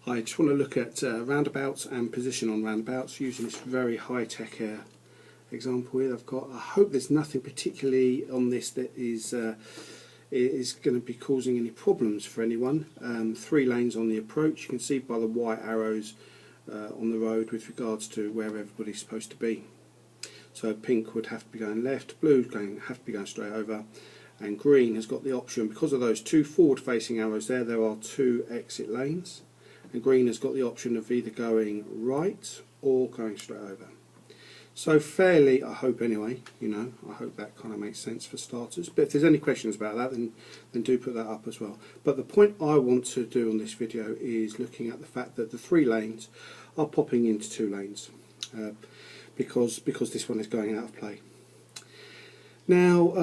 I just want to look at roundabouts and position on roundabouts using this very high-tech example here I've got. I hope there's nothing particularly on this that is going to be causing any problems for anyone. 3 lanes on the approach. You can see by the white arrows on the road with regards to where everybody's supposed to be. So pink would have to be going left, blue have to be going straight over, and green has got the option, because of those 2 forward-facing arrows there are 2 exit lanes. And green has got the option of either going right or going straight over. So fairly, I hope anyway, I hope that kind of makes sense for starters. But if there's any questions about that, then do put that up as well. But the point I want to do on this video is looking at the fact that the 3 lanes are popping into 2 lanes because this one is going out of play. Now,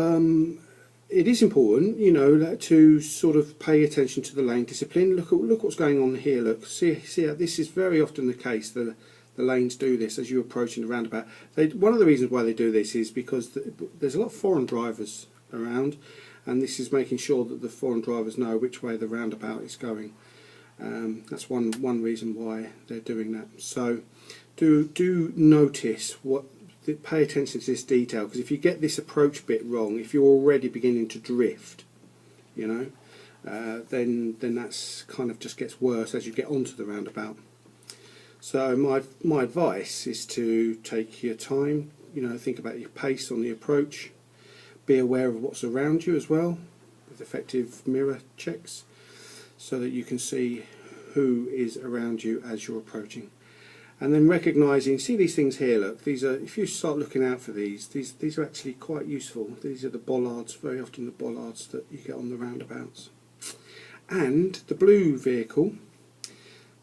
it is important, to sort of pay attention to the lane discipline. Look what's going on here. Look, see how this is very often the case. The lanes do this as you're approaching the roundabout. One of the reasons why they do this is because there's a lot of foreign drivers around, and this is making sure that the foreign drivers know which way the roundabout is going. That's one reason why they're doing that. So do notice pay attention to this detail, because if you get this approach bit wrong, if you're already beginning to drift, then that's kind of just gets worse as you get onto the roundabout. So my advice is to take your time, think about your pace on the approach, be aware of what's around you as well, with effective mirror checks, so that you can see who is around you as you're approaching. And then recognising, see these things here, look, these are, if you start looking out for these are actually quite useful. These are the bollards, very often the bollards that you get on the roundabouts. And the blue vehicle,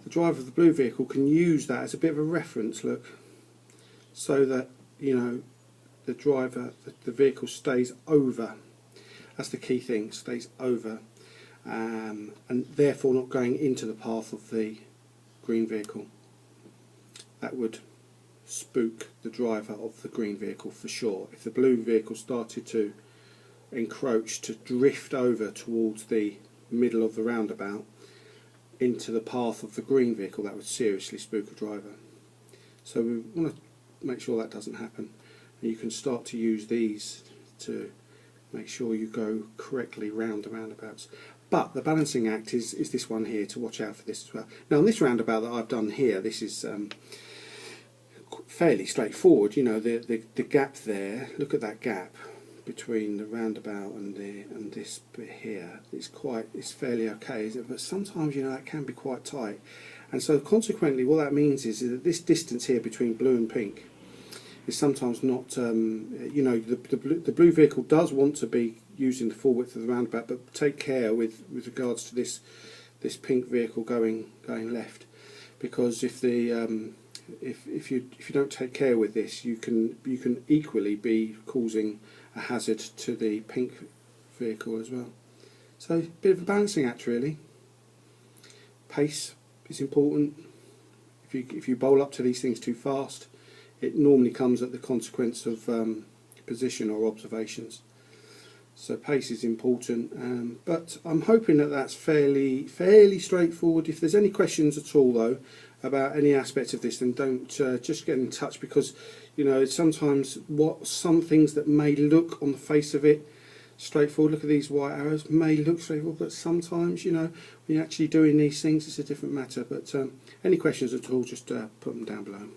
the driver of the blue vehicle can use that as a bit of a reference, look, so that, the driver, the vehicle stays over. That's the key thing, stays over, and therefore not going into the path of the green vehicle. That would spook the driver of the green vehicle for sure. If the blue vehicle started to encroach, to drift over towards the middle of the roundabout into the path of the green vehicle, that would seriously spook a driver. So we want to make sure that doesn't happen. And you can start to use these to make sure you go correctly round the roundabouts. But the balancing act is this one here, to watch out for this as well. Now on this roundabout that I've done here, this is fairly straightforward. The gap there, look at that gap between the roundabout and this bit here. It's fairly okay, isn't it? But sometimes that can be quite tight, and so consequently what that means is that this distance here between blue and pink is sometimes not, the blue vehicle does want to be using the full width of the roundabout, but take care with regards to this pink vehicle going left, because if you don't take care with this, you can equally be causing a hazard to the pink vehicle as well. So a bit of a balancing act really. Pace is important. If you bowl up to these things too fast, it normally comes at the consequence of position or observations. So pace is important, but I'm hoping that that's fairly straightforward. If there's any questions at all though about any aspect of this, then don't just get in touch, because sometimes some things that may look on the face of it straightforward, look at these white arrows, may look straightforward, but sometimes when you're actually doing these things it's a different matter. But any questions at all, just put them down below.